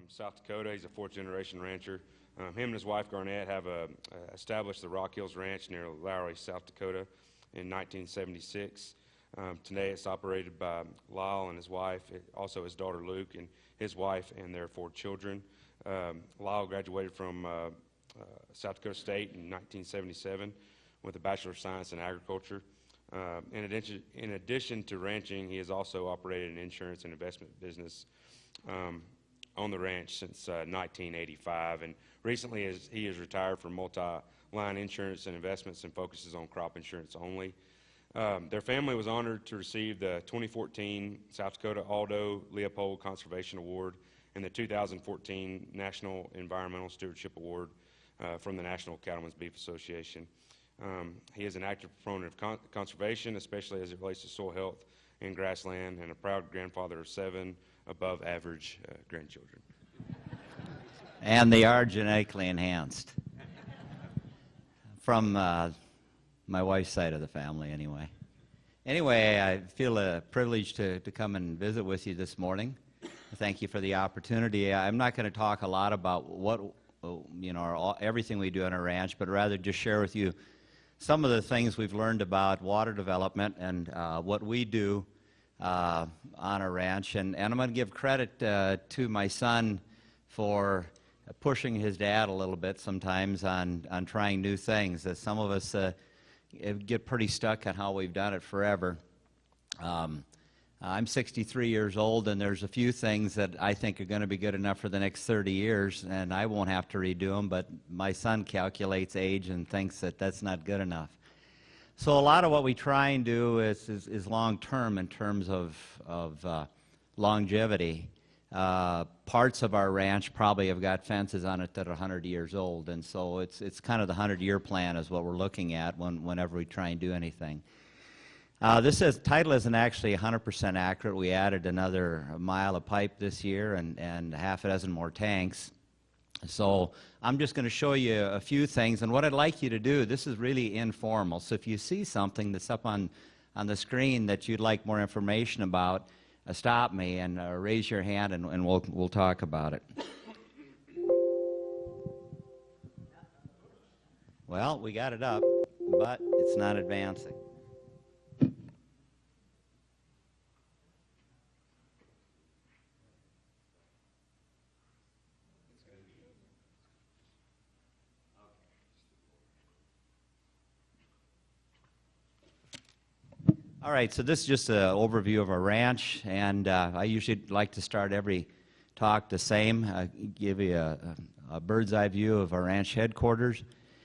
South Dakota. He's a fourth-generation rancher. Him and his wife Garnett have established the Rock Hills Ranch near Lowry, South Dakota in 1976. Today it's operated by Lyle and his wife, also his daughter Luke and his wife and their 4 children. Lyle graduated from South Dakota State in 1977 with a Bachelor of Science in Agriculture. In addition to ranching, he has also operated an insurance and investment business on the ranch since 1985, and recently he is retired from multi-line insurance and investments and focuses on crop insurance only. Their family was honored to receive the 2014 South Dakota Aldo Leopold Conservation Award and the 2014 National Environmental Stewardship Award from the National Cattlemen's Beef Association. He is an active proponent of conservation, especially as it relates to soil health and grassland, and a proud grandfather of 7 above-average grandchildren. And they are genetically enhanced. From my wife's side of the family, anyway. Anyway, I feel a privilege to come and visit with you this morning. Thank you for the opportunity. I'm not going to talk a lot about what, everything we do on our ranch, but rather just share with you some of the things we've learned about water development and what we do on our ranch. And I'm going to give credit to my son for pushing his dad a little bit sometimes on trying new things. As some of us get pretty stuck on how we've done it forever. I'm 63 years old, and there's a few things that I think are going to be good enough for the next 30 years, and I won't have to redo them, but my son calculates age and thinks that that's not good enough. So a lot of what we try and do is long-term in terms of longevity. Parts of our ranch probably have got fences on it that are 100 years old, and so it's kind of the 100-year plan is what we're looking at whenever we try and do anything. This title isn't actually 100% accurate. We added another mile of pipe this year and half a dozen more tanks. So I'm just going to show you a few things, and what I'd like you to do, this is really informal, so if you see something that's up on the screen that you'd like more information about, stop me and raise your hand, and we'll talk about it. Well, we got it up, but it's not advancing. All right, so this is just an overview of our ranch, and I usually like to start every talk the same. I give you a bird's eye view of our ranch headquarters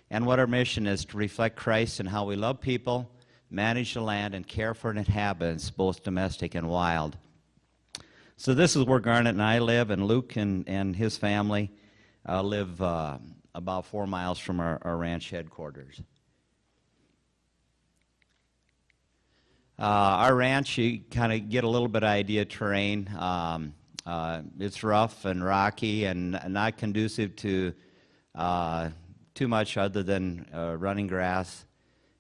and what our mission is: to reflect Christ and how we love people, manage the land, and care for inhabitants, both domestic and wild. So this is where Garnett and I live, and Luke and his family live about 4 miles from our ranch headquarters. Our ranch, you kind of get a little bit of idea of terrain. It's rough and rocky and not conducive to too much other than running grass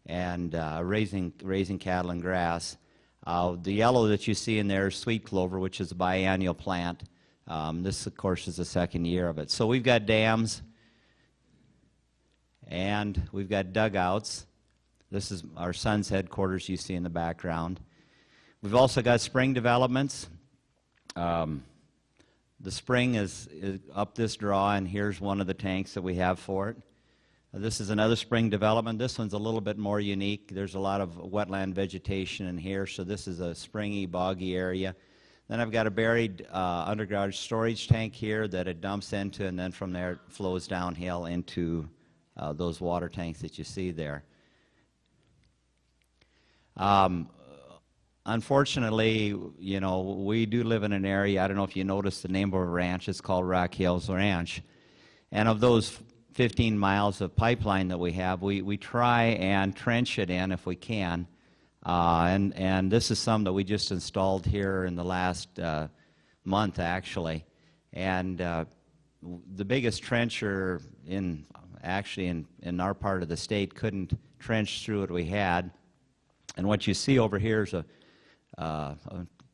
and raising cattle and grass. The yellow that you see in there is sweet clover, which is a biennial plant. This, of course, is the second year of it. So we've got dams and we've got dugouts. This is our son's headquarters you see in the background. We've also got spring developments. The spring is up this draw, and here's one of the tanks that we have for it. This is another spring development. This one's a little bit more unique. There's a lot of wetland vegetation in here, so this is a springy, boggy area. Then I've got a buried underground storage tank here that it dumps into, and then from there it flows downhill into those water tanks that you see there. Unfortunately, we do live in an area, I don't know if you noticed the name of our ranch, it's called Rock Hills Ranch. And of those 15 miles of pipeline that we have, we try and trench it in if we can. And this is some that we just installed here in the last month, actually. And the biggest trencher in our part of the state couldn't trench through what we had. And what you see over here is a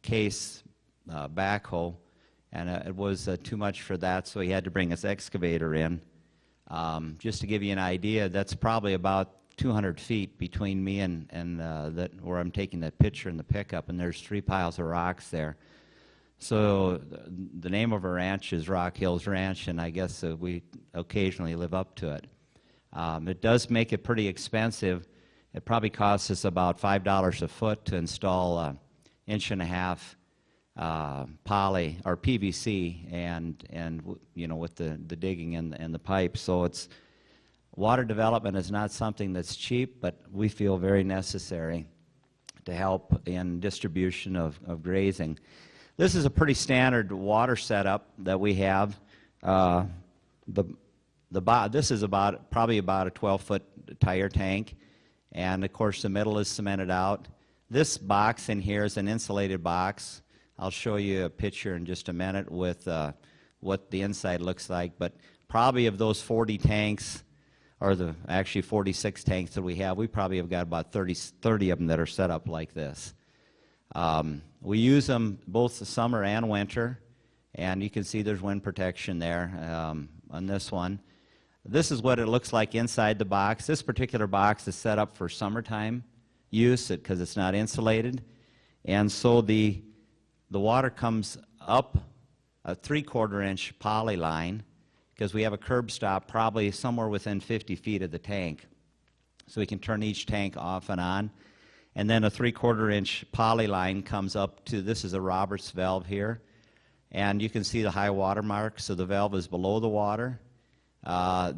case backhoe, and it was too much for that, so he had to bring his excavator in. Just to give you an idea, that's probably about 200 feet between me and where I'm taking that picture in the pickup, and there's 3 piles of rocks there. So the name of our ranch is Rock Hills Ranch, and I guess we occasionally live up to it. It does make it pretty expensive. It probably costs us about $5 a foot to install 1.5 poly or PVC, and you know, with the digging and the pipe. So it's water development is not something that's cheap, but we feel very necessary to help in distribution of grazing. This is a pretty standard water setup that we have. This is probably about a 12-foot tire tank, and of course the middle is cemented out. This box in here is an insulated box. I'll show you a picture in just a minute with what the inside looks like, but probably of those 40 tanks, or actually 46 tanks that we probably have got about 30 of them that are set up like this. We use them both the summer and winter, and you can see there's wind protection there on this one. This is what it looks like inside the box. This particular box is set up for summertime use because it's not insulated, and so the water comes up a 3/4 inch poly line, because we have a curb stop probably somewhere within 50 feet of the tank. So we can turn each tank off and on. And then a 3/4 inch poly line comes up to, this is a Roberts valve here. And you can see the high water mark, so the valve is below the water.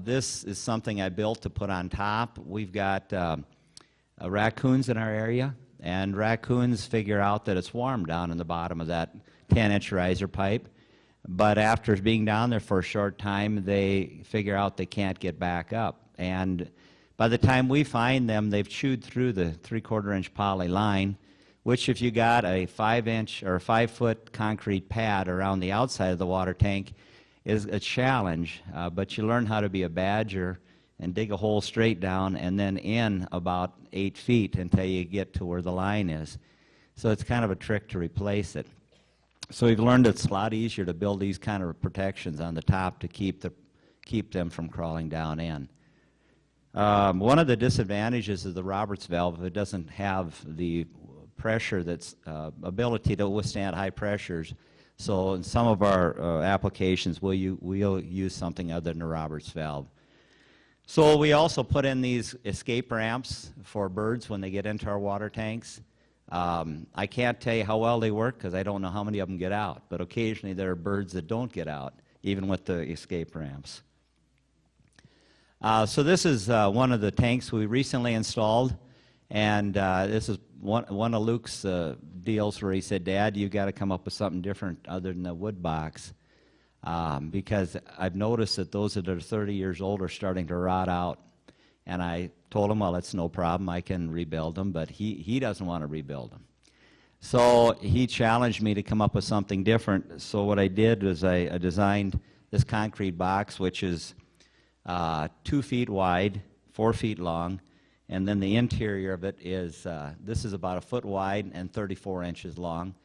This is something I built to put on top. We've got raccoons in our area, and raccoons figure out that it's warm down in the bottom of that 10-inch riser pipe. But after being down there for a short time, they figure out they can't get back up. And by the time we find them, they've chewed through the 3/4 inch poly line, which if you got a 5-inch or 5-foot concrete pad around the outside of the water tank is a challenge. But you learn how to be a badger and dig a hole straight down and then in about 8 feet until you get to where the line is. So it's kind of a trick to replace it. So we've learned it's a lot easier to build these kind of protections on the top to keep them from crawling down in. One of the disadvantages of the Roberts valve, it doesn't have the pressure that's ability to withstand high pressures. So in some of our applications, we'll use something other than a Roberts valve. So we also put in these escape ramps for birds when they get into our water tanks. I can't tell you how well they work because I don't know how many of them get out, but occasionally there are birds that don't get out, even with the escape ramps. So this is one of the tanks we recently installed, and this is one of Luke's deals where he said, "Dad, you've got to come up with something different other than the wood box, because I've noticed that those that are 30 years old are starting to rot out." And I told him, well, it's no problem, I can rebuild them, but he doesn't want to rebuild them. So he challenged me to come up with something different. So what I did was I designed this concrete box, which is 2 feet wide, 4 feet long, and then the interior of it is, this is about 1 foot wide and 34 inches long.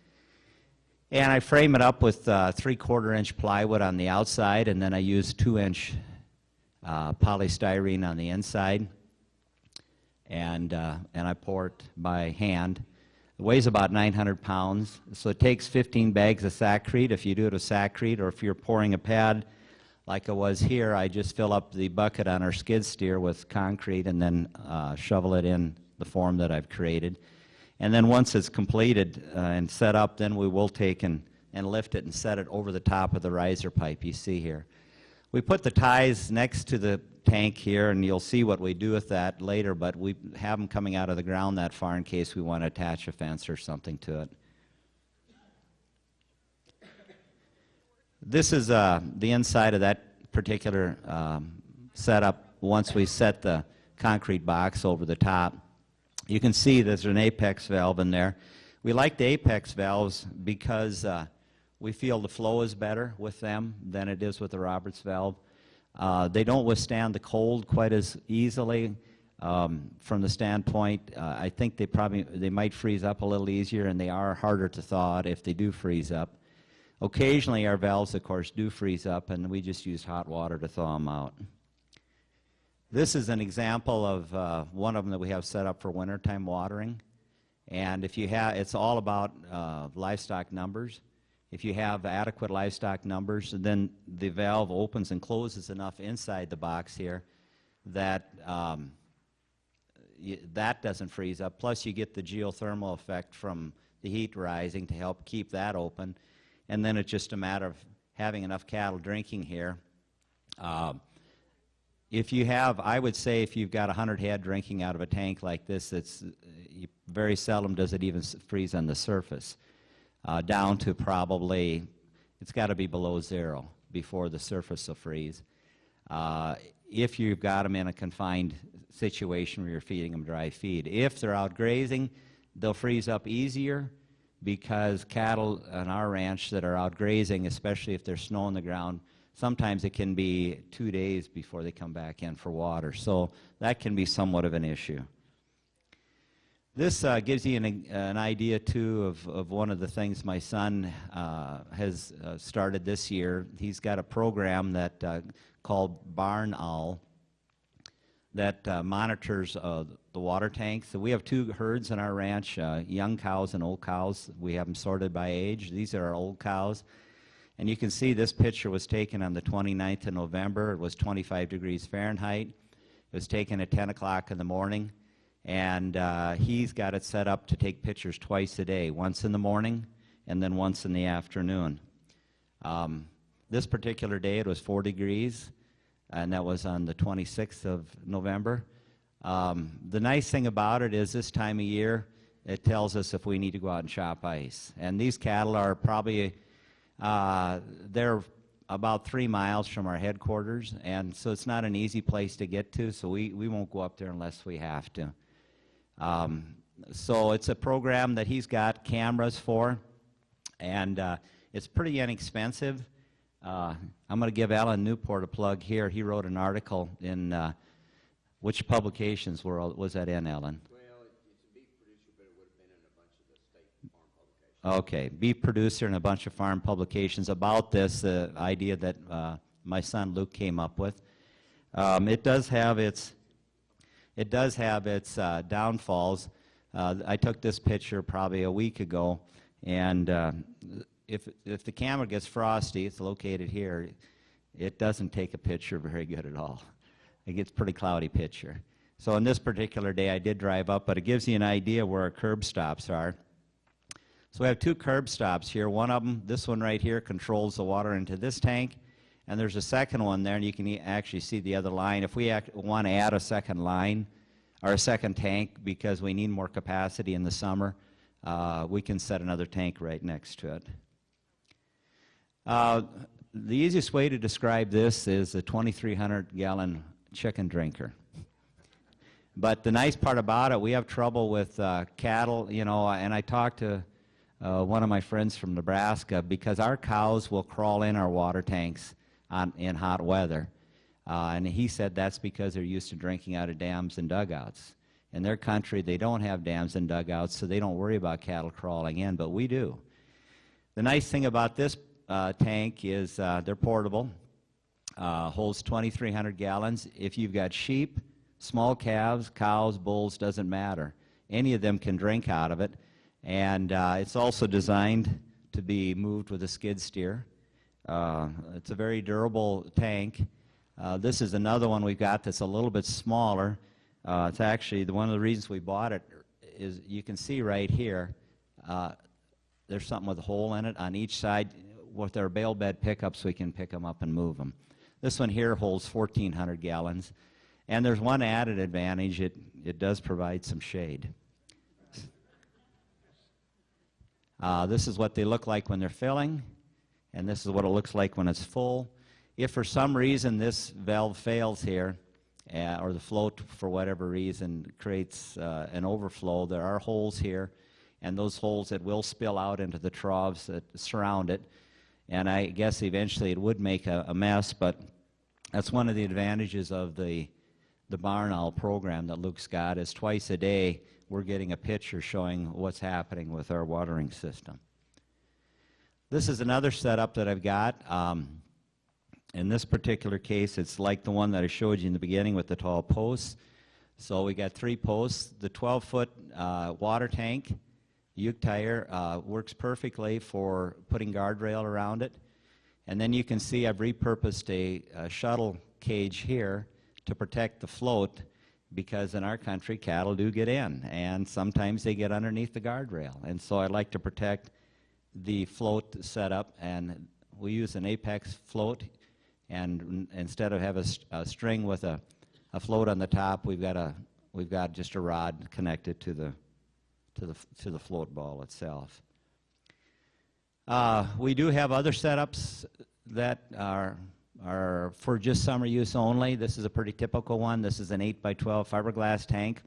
And I frame it up with 3/4 inch plywood on the outside, and then I use 2-inch polystyrene on the inside, and I pour it by hand. It weighs about 900 pounds, so it takes 15 bags of Sakrete if you do it with Sakrete, or if you're pouring a pad like I was here, I just fill up the bucket on our skid steer with concrete and then shovel it in the form that I've created. And then once it's completed and set up, then we will take and lift it and set it over the top of the riser pipe you see here. We put the ties next to the tank here, and you'll see what we do with that later, but we have them coming out of the ground that far in case we want to attach a fence or something to it. This is the inside of that particular setup once we set the concrete box over the top. You can see there's an apex valve in there. We like the apex valves because we feel the flow is better with them than it is with the Roberts valve. They don't withstand the cold quite as easily from the standpoint. I think they might freeze up a little easier, and they are harder to thaw out if they do freeze up. Occasionally our valves, of course, do freeze up, and we just use hot water to thaw them out. This is an example of one of them that we have set up for wintertime watering. And if you have, it's all about livestock numbers. If you have adequate livestock numbers, then the valve opens and closes enough inside the box here that that doesn't freeze up. Plus you get the geothermal effect from the heat rising to help keep that open. And then it's just a matter of having enough cattle drinking here. If you have, I would say if you've got 100 head drinking out of a tank like this, it's very seldom does it even freeze on the surface. Down to probably, it's got to be below 0 before the surface will freeze. If you've got them in a confined situation where you're feeding them dry feed. If they're out grazing, they'll freeze up easier because cattle on our ranch that are out grazing, especially if there's snow on the ground, sometimes it can be 2 days before they come back in for water. So that can be somewhat of an issue. This gives you an idea, too, of one of the things my son has started this year. He's got a program that called Barn Owl that monitors the water tanks. So we have 2 herds in our ranch, young cows and old cows. We have them sorted by age. These are our old cows. And you can see this picture was taken on the 29th of November. It was 25 degrees Fahrenheit. It was taken at 10 o'clock in the morning. And he's got it set up to take pictures twice a day, once in the morning and then once in the afternoon. This particular day it was 4 degrees, and that was on the 26th of November. The nice thing about it is this time of year it tells us if we need to go out and chop ice. And these cattle are probably, they're about 3 miles from our headquarters, and so it's not an easy place to get to, so we won't go up there unless we have to. So it's a program that he's got cameras for, and it's pretty inexpensive. I'm going to give Alan Newport a plug here. He wrote an article in which publications was that in, Alan? Well, it's a beef producer, but it would have been in a bunch of the state farm publications. Okay, beef producer and a bunch of farm publications about this idea that my son Luke came up with. It does have its downfalls. I took this picture probably a week ago, and if the camera gets frosty, it's located here, it doesn't take a picture very good at all. It gets a pretty cloudy picture. So on this particular day I did drive up, but it gives you an idea where our curb stops are. So we have 2 curb stops here. One of them, this one right here, controls the water into this tank, and there's a second one there, and you can actually see the other line. If we want to add a second line or a second tank because we need more capacity in the summer, we can set another tank right next to it. The easiest way to describe this is a 2,300-gallon chicken drinker. But the nice part about it, we have trouble with cattle, you know, and I talked to one of my friends from Nebraska because our cows will crawl in our water tanks in hot weather. And he said that's because they're used to drinking out of dams and dugouts. In their country, they don't have dams and dugouts, so they don't worry about cattle crawling in, but we do. The nice thing about this tank is they're portable, holds 2,300 gallons. If you've got sheep, small calves, cows, bulls, doesn't matter. Any of them can drink out of it. And it's also designed to be moved with a skid steer. It's a very durable tank. This is another one we've got that's a little bit smaller. It's actually one of the reasons we bought it is you can see right here there's something with a hole in it on each side. With our bale bed pickups we can pick them up and move them. This one here holds 1,400 gallons, and there's one added advantage. It does provide some shade. This is what they look like when they're filling, and this is what it looks like when it's full. If for some reason this valve fails here, or the float for whatever reason creates an overflow, there are holes here, and those holes that will spill out into the troughs that surround it. And I guess eventually it would make a mess, but that's one of the advantages of the Barn Owl program that Luke's got, is twice a day we're getting a picture showing what's happening with our watering system. This is another setup that I've got. In this particular case, it's like the one that I showed you in the beginning with the tall posts. So we got 3 posts. The 12-foot water tank, Uke tire, works perfectly for putting guardrail around it. And then you can see I've repurposed a shuttle cage here to protect the float, because in our country cattle do get in, and sometimes they get underneath the guardrail. And so I like to protect the float setup, and we use an Apex float, and instead of have a string with a float on the top, we've got just a rod connected to the float ball itself. We do have other setups that are for just summer use only. This is a pretty typical one. This is an 8x12 fiberglass tank,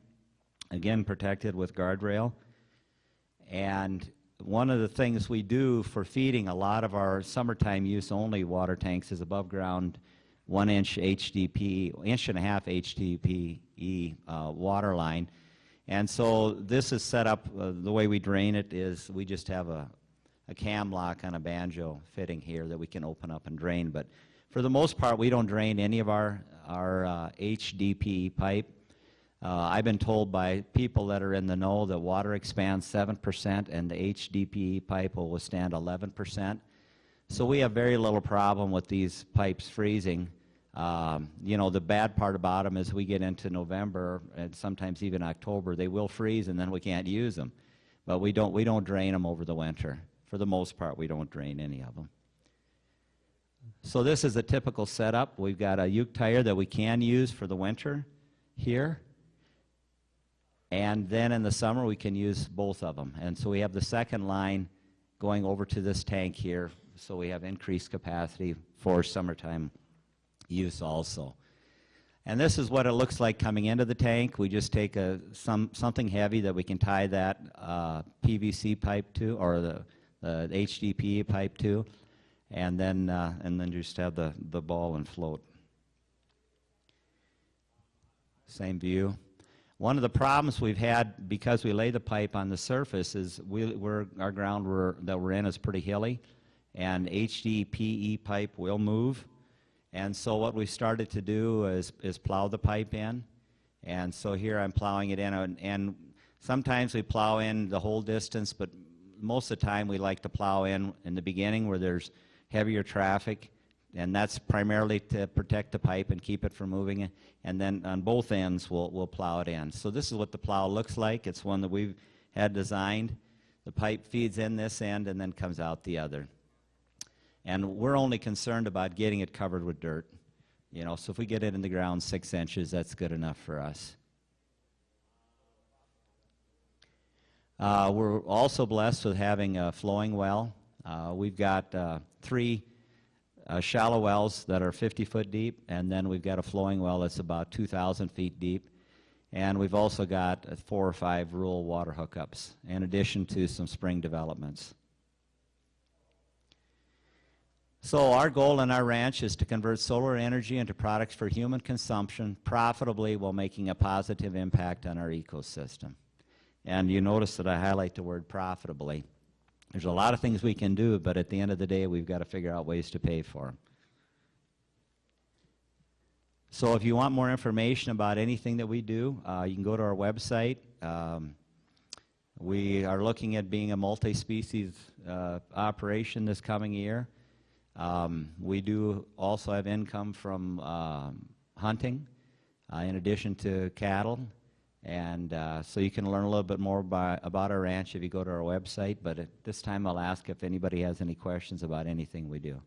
again protected with guardrail. And one of the things we do for feeding a lot of our summertime use only water tanks is above ground 1-inch HDPE, 1.5 HDPE water line. And so this is set up, the way we drain it is we just have a cam lock on a banjo fitting here that we can open up and drain. But for the most part, we don't drain any of our HDPE pipe. I've been told by people that are in the know that water expands 7% and the HDPE pipe will withstand 11%. So we have very little problem with these pipes freezing. You know, the bad part about them is we get into November and sometimes even October, they will freeze and then we can't use them. But we don't drain them over the winter. For the most part, we don't drain any of them. So this is a typical setup. We've got a Uke tire that we can use for the winter here. And then in the summer, we can use both of them. And so we have the second line going over to this tank here, so we have increased capacity for summertime use also. And this is what it looks like coming into the tank. We just take something heavy that we can tie that PVC pipe to, or the HDPE pipe to, and then just have the ball and float. Same view. One of the problems we've had because we lay the pipe on the surface is our ground that we're in is pretty hilly, and HDPE pipe will move. And so what we started to do is plow the pipe in. And so here I'm plowing it in, and sometimes we plow in the whole distance, but most of the time we like to plow in the beginning where there's heavier traffic, and that's primarily to protect the pipe and keep it from moving. And then on both ends we'll plow it in. So this is what the plow looks like. It's one that we've had designed. The pipe feeds in this end and then comes out the other. And we're only concerned about getting it covered with dirt. You know, so if we get it in the ground 6 inches, that's good enough for us. We're also blessed with having a flowing well. We've got 3 shallow wells that are 50-foot deep, and then we've got a flowing well that's about 2,000 feet deep. And we've also got 4 or 5 rural water hookups, in addition to some spring developments. So our goal in our ranch is to convert solar energy into products for human consumption profitably while making a positive impact on our ecosystem. And you notice that I highlight the word profitably. There's a lot of things we can do, but at the end of the day, we've got to figure out ways to pay for them. So if you want more information about anything that we do, you can go to our website. We are looking at being a multi-species operation this coming year. We do also have income from hunting, in addition to cattle. And so you can learn a little bit more about our ranch if you go to our website. But at this time, I'll ask if anybody has any questions about anything we do.